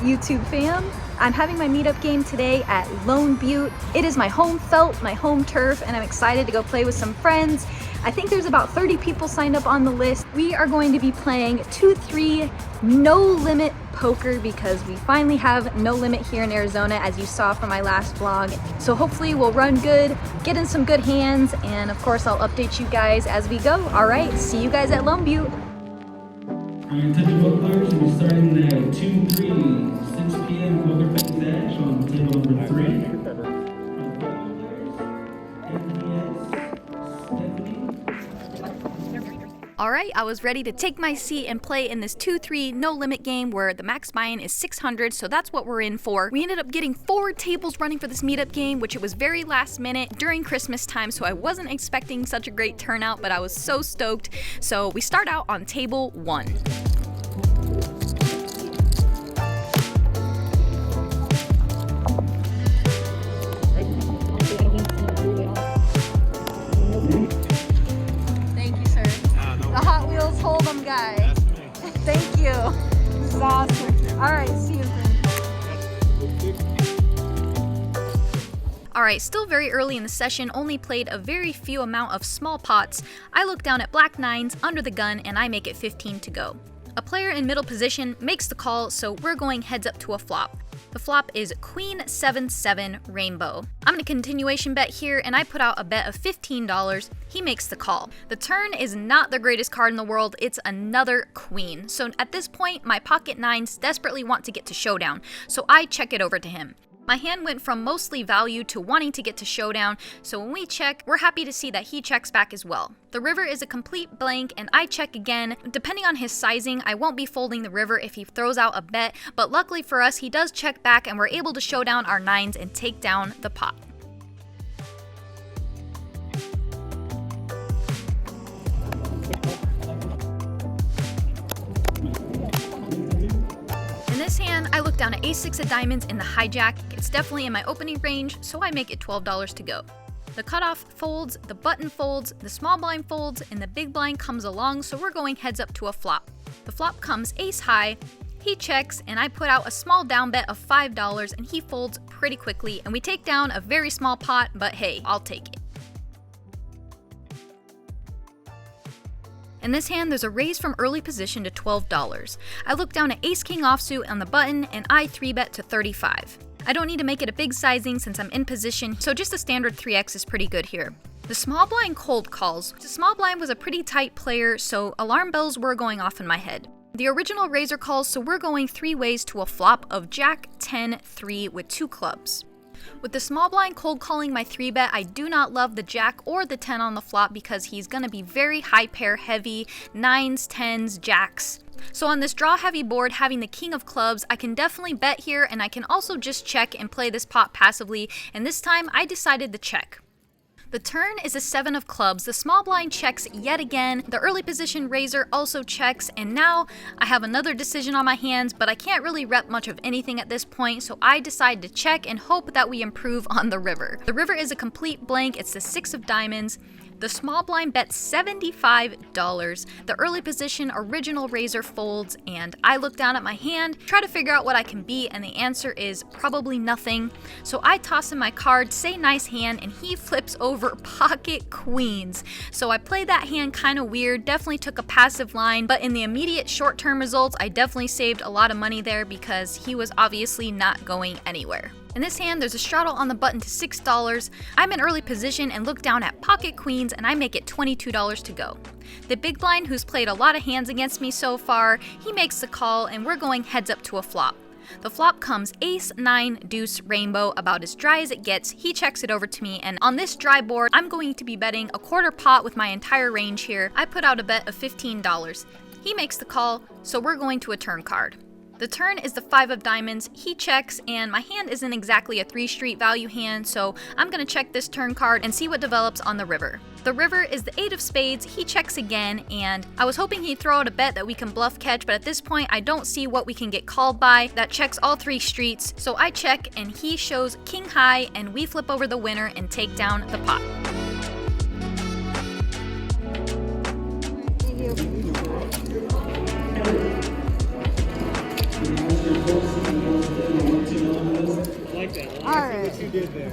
YouTube fam? I'm having my meetup game today at Lone Butte. It is my home felt, my home turf, and I'm excited to go play with some friends. I think there's about 30 people signed up on the list. We are going to be playing 2-3 no limit poker because we finally have no limit here in Arizona, as you saw from my last vlog. So hopefully we'll run good, get in some good hands, and of course I'll update you guys as we go. All right, see you guys at Lone Butte. Untitled players will be starting at 2-3, 6 p.m. PokerfaceAsh on table number 3. Alright, I was ready to take my seat and play in this 2-3 no limit game where the max buy-in is 600, so that's what we're in for. We ended up getting 4 tables running for this meetup game, which it was very last minute during Christmas time, so I wasn't expecting such a great turnout, but I was so stoked. So we start out on table 1. Hold'em guy. Thank you. This is awesome. Alright, see you. Alright, still very early in the session, only played a very few amount of small pots. I look down at black 9s under the gun and I make it 15 to go. A player in middle position makes the call, so we're going heads up to a flop. The flop is Queen 7-7 Rainbow. I'm in a continuation bet here and I put out a bet of $15. He makes the call. The turn is not the greatest card in the world, it's another queen. So at this point, my pocket 9s desperately want to get to showdown, so I check it over to him. My hand went from mostly value to wanting to get to showdown, so when we check, we're happy to see that he checks back as well. The river is a complete blank and I check again. Depending on his sizing, I won't be folding the river if he throws out a bet, but luckily for us, he does check back and we're able to show down our 9s and take down the pot. I look down at ace-6 of diamonds in the hijack. It's definitely in my opening range, so I make it $12 to go. The cutoff folds, the button folds, the small blind folds, and the big blind comes along, so we're going heads up to a flop. The flop comes ace high, he checks, and I put out a small down bet of $5, and he folds pretty quickly, and we take down a very small pot, but hey, I'll take it. In this hand, there's a raise from early position to $12. I look down at ace-king offsuit on the button, and I 3-bet to 35. I don't need to make it a big sizing since I'm in position, so just a standard 3x is pretty good here. The small blind cold calls. The small blind was a pretty tight player, so alarm bells were going off in my head. The original razor calls, so we're going 3 ways to a flop of jack, 10, 3 with 2 clubs. With the small blind cold calling my 3-bet, I do not love the jack or the 10 on the flop because he's going to be very high pair heavy, 9s, 10s, jacks. So on this draw heavy board, having the king of clubs, I can definitely bet here and I can also just check and play this pot passively, and this time I decided to check. The turn is a 7 of clubs. The small blind checks yet again. The early position raiser also checks, and now I have another decision on my hands, but I can't really rep much of anything at this point, so I decide to check and hope that we improve on the river. The river is a complete blank. It's the 6 of diamonds. The small blind bets $75. The early position original raiser folds, and I look down at my hand, try to figure out what I can beat, and the answer is probably nothing. So I toss in my card, say nice hand, and he flips over pocket queens. So I played that hand kind of weird, definitely took a passive line, but in the immediate short-term results, I definitely saved a lot of money there because he was obviously not going anywhere. In this hand, there's a straddle on the button to $6. I'm in early position and look down at pocket queens and I make it $22 to go. The big blind, who's played a lot of hands against me so far, he makes the call and we're going heads up to a flop. The flop comes ace, 9, deuce, rainbow, about as dry as it gets. He checks it over to me, and on this dry board, I'm going to be betting a quarter pot with my entire range here. I put out a bet of $15. He makes the call, so we're going to a turn card. The turn is the 5 of diamonds, he checks, and my hand isn't exactly a 3 street value hand, so I'm gonna check this turn card and see what develops on the river. The river is the 8 of spades, he checks again, and I was hoping he'd throw out a bet that we can bluff catch, but at this point I don't see what we can get called by that checks all 3 streets, so I check and he shows king high, and we flip over the winner and take down the pot. Thank you. did there.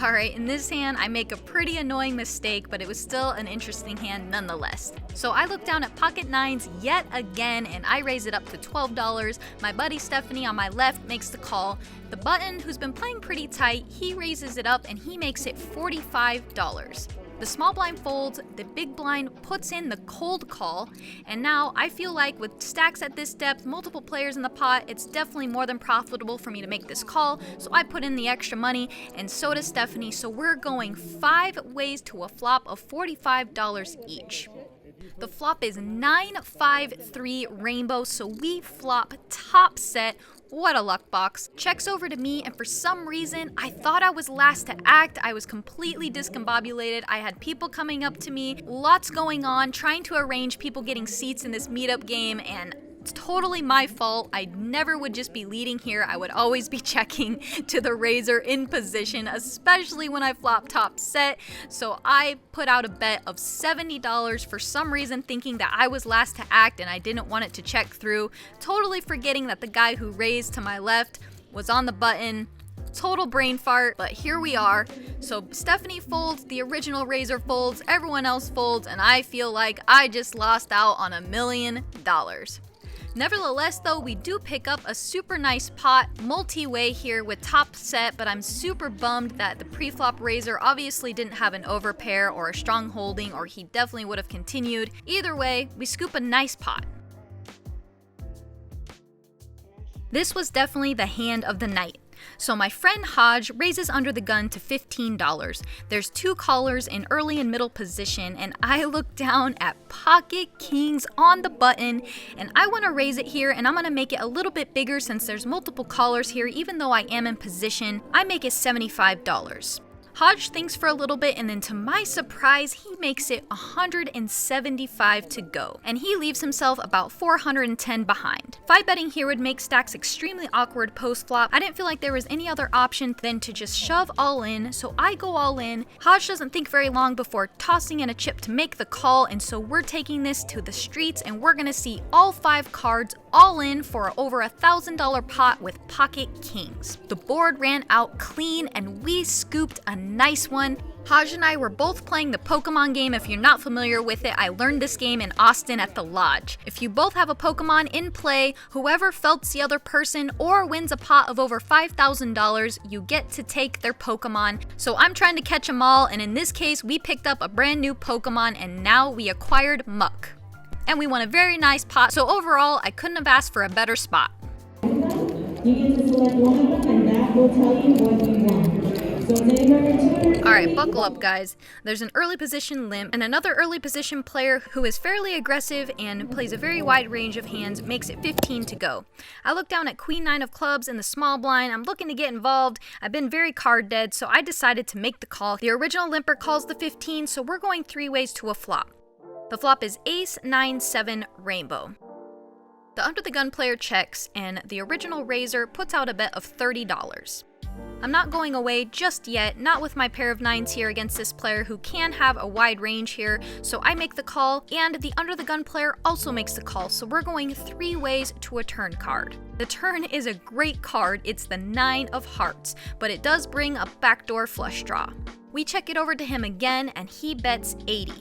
Alright, in this hand, I make a pretty annoying mistake, but it was still an interesting hand nonetheless. So I look down at pocket nines yet again, and I raise it up to $12. My buddy Stephanie on my left makes the call. The button, who's been playing pretty tight, he raises it up and he makes it $45. The small blind folds, the big blind puts in the cold call, and now I feel like with stacks at this depth, multiple players in the pot, it's definitely more than profitable for me to make this call, so I put in the extra money, and so does Stephanie, so we're going 5 ways to a flop of $45 each. The flop is 9-5-3 rainbow, so we flop top set. What a luck box. Checks over to me, and for some reason, I thought I was last to act. I was completely discombobulated. I had people coming up to me, lots going on, trying to arrange people getting seats in this meetup game, and it's totally my fault. I never would just be leading here. I would always be checking to the raiser in position, especially when I flop top set. So I put out a bet of $70 for some reason, thinking that I was last to act and I didn't want it to check through. Totally forgetting that the guy who raised to my left was on the button. Total brain fart, but here we are. So Stephanie folds, the original raiser folds, everyone else folds, and I feel like I just lost out on $1 million. Nevertheless though, we do pick up a super nice pot, multi-way here with top set, but I'm super bummed that the pre-flop raiser obviously didn't have an overpair or a strong holding, or he definitely would have continued. Either way, we scoop a nice pot. This was definitely the hand of the night. So my friend Hodge raises under the gun to $15. There's 2 callers in early and middle position, and I look down at pocket kings on the button, and I want to raise it here, and I'm going to make it a little bit bigger since there's multiple callers here. Even though I am in position, I make it $75. Hodge thinks for a little bit, and then to my surprise, he makes it $175 to go, and he leaves himself about $410 behind. 5 betting here would make stacks extremely awkward post-flop. I didn't feel like there was any other option than to just shove all in, so I go all in. Hodge doesn't think very long before tossing in a chip to make the call, and so we're taking this to the streets, and we're gonna see all 5 cards all in for over $1,000 pot with pocket kings. The board ran out clean, and we scooped a nice one. Hodge and I were both playing the Pokemon game. If you're not familiar with it, I learned this game in Austin at the Lodge. If you both have a Pokemon in play, whoever felts the other person or wins a pot of over $5,000, you get to take their Pokemon. So I'm trying to catch them all, and in this case, we picked up a brand new Pokemon, and now we acquired Muck. And we won a very nice pot, so overall, I couldn't have asked for a better spot. You get to select one of them, and that will tell you what you want. Alright, buckle up guys. There's an early position limp, and another early position player who is fairly aggressive and plays a very wide range of hands makes it 15 to go. I look down at Queen 9 of clubs in the small blind. I'm looking to get involved. I've been very card dead, so I decided to make the call. The original limper calls the 15, so we're going 3 ways to a flop. The flop is Ace 9-7 rainbow. The under the gun player checks, and the original raiser puts out a bet of $30. I'm not going away just yet, not with my pair of 9s here against this player who can have a wide range here, so I make the call, and the under the gun player also makes the call, so we're going 3 ways to a turn card. The turn is a great card, it's the 9 of hearts, but it does bring a backdoor flush draw. We check it over to him again, and he bets 80.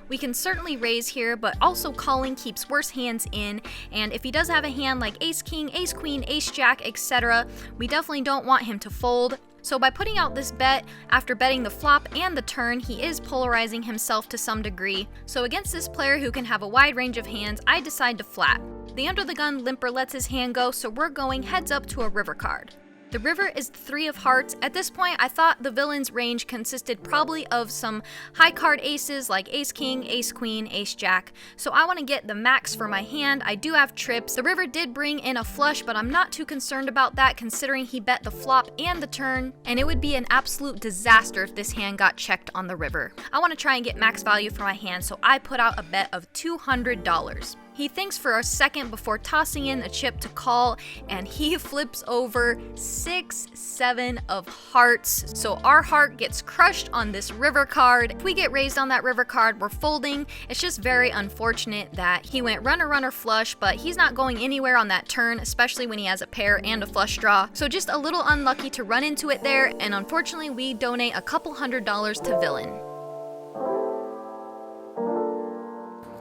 We can certainly raise here, but also calling keeps worse hands in, and if he does have a hand like ace king, ace queen, ace jack, etc., we definitely don't want him to fold. So by putting out this bet, after betting the flop and the turn, he is polarizing himself to some degree. So against this player who can have a wide range of hands, I decide to flat. The under the gun limper lets his hand go, so we're going heads up to a river card. The river is the 3 of hearts. At this point, I thought the villain's range consisted probably of some high card aces like ace king, ace queen, ace jack. So I want to get the max for my hand. I do have trips. The river did bring in a flush, but I'm not too concerned about that considering he bet the flop and the turn, and it would be an absolute disaster if this hand got checked on the river. I want to try and get max value for my hand, so I put out a bet of $200. He thinks for a second before tossing in a chip to call, and he flips over 6-7 of hearts. So our heart gets crushed on this river card. If we get raised on that river card, we're folding. It's just very unfortunate that he went runner, runner, flush, but he's not going anywhere on that turn, especially when he has a pair and a flush draw. So just a little unlucky to run into it there, and unfortunately we donate a couple $100 to Villain.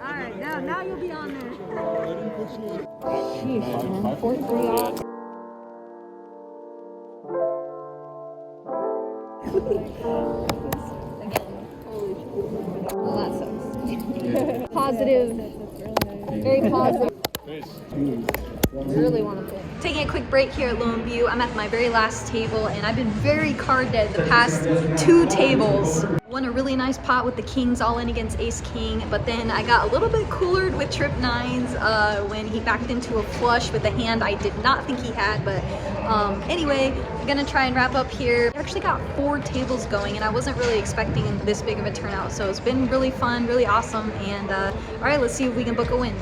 Alright, now you'll be on there. Sheesh, man. 43 off. Well, that sucks. Positive. Very positive. I really want to play. Taking a quick break here at Lone Butte. I'm at my very last table, and I've been very card dead the past 2 tables. Won a really nice pot with the kings all in against ace king, but then I got a little bit coolered with trip nines when he backed into a flush with a hand I did not think he had. But anyway, I'm gonna try and wrap up here. I actually got 4 tables going, and I wasn't really expecting this big of a turnout, so it's been really fun, really awesome. And all right, let's see if we can book a win.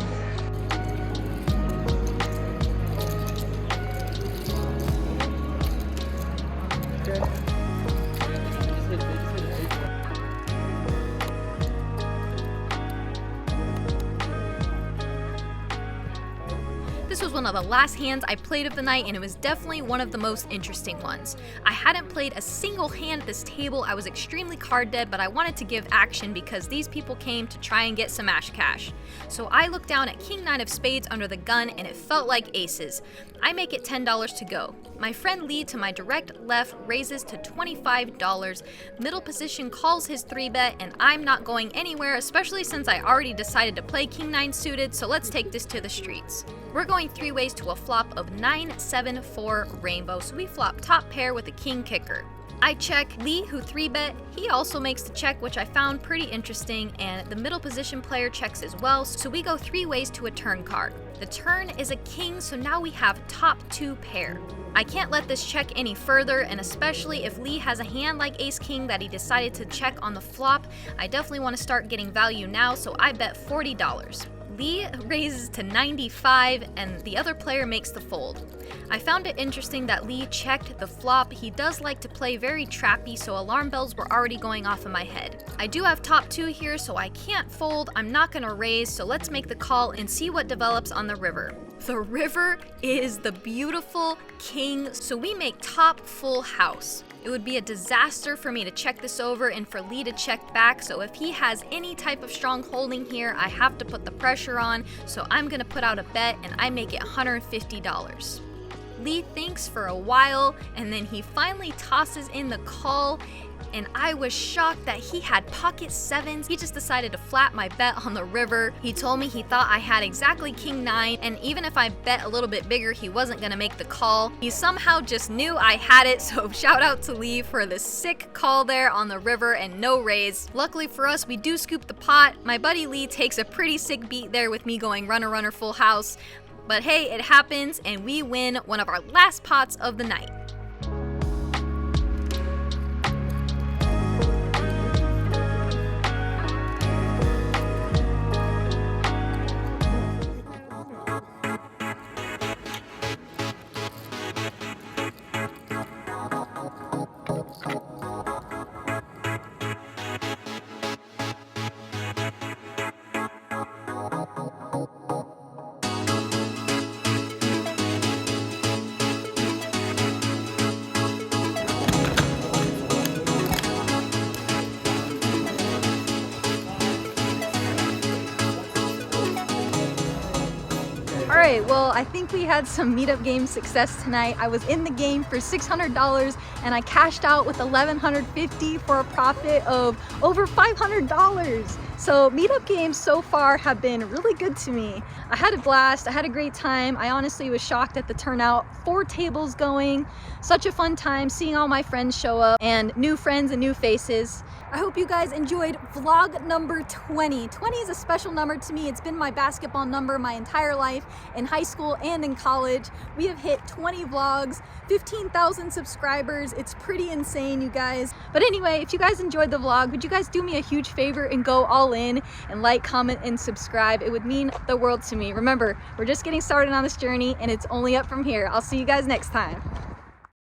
This was one of the last hands I played of the night, and it was definitely one of the most interesting ones. I hadn't played a single hand at this table. I was extremely card dead, but I wanted to give action because these people came to try and get some ash cash. So I looked down at king 9 of spades under the gun, and it felt like aces. I make it $10 to go. My friend Lee to my direct left raises to $25. Middle position calls his 3-bet, and I'm not going anywhere, especially since I already decided to play king 9 suited, so let's take this to the streets. We're going 3 ways to a flop of 9-7-4 rainbow, so we flop top pair with a king kicker. I check. Lee, who 3-bet, he also makes the check, which I found pretty interesting, and the middle position player checks as well, so we go 3 ways to a turn card. The turn is a king, so now we have top 2 pair. I can't let this check any further, and especially if Lee has a hand like ace-king that he decided to check on the flop, I definitely want to start getting value now, so I bet $40. Lee raises to 95, and the other player makes the fold. I found it interesting that Lee checked the flop. He does like to play very trappy, so alarm bells were already going off in my head. I do have top 2 here, so I can't fold. I'm not gonna raise, so let's make the call and see what develops on the river. The river is the beautiful king, so we make top full house. It would be a disaster for me to check this over and for Lee to check back, so if he has any type of strong holding here, I have to put the pressure on, so I'm gonna put out a bet and I make it $150. Lee thinks for a while, and then he finally tosses in the call, and I was shocked that he had pocket 7s. He just decided to flat my bet on the river. He told me he thought I had exactly king 9, and even if I bet a little bit bigger, he wasn't gonna make the call. He somehow just knew I had it, so shout out to Lee for the sick call there on the river and no raise. Luckily for us, we do scoop the pot. My buddy Lee takes a pretty sick beat there with me going runner, runner, full house. But hey, it happens, and we win one of our last pots of the night. Alright, well, I think we had some meetup game success tonight. I was in the game for $600 and I cashed out with $1,150 for a profit of over $500. So meetup games so far have been really good to me. I had a blast, I had a great time. I honestly was shocked at the turnout. 4 tables going, such a fun time seeing all my friends show up and new friends and new faces. I hope you guys enjoyed vlog number 20. 20 is a special number to me. It's been my basketball number my entire life, in high school and in college. We have hit 20 vlogs, 15,000 subscribers. It's pretty insane, you guys. But anyway, if you guys enjoyed the vlog, would you guys do me a huge favor and go all all in and like, comment, and subscribe. It would mean the world to me. Remember, we're just getting started on this journey and it's only up from here. I'll see you guys next time.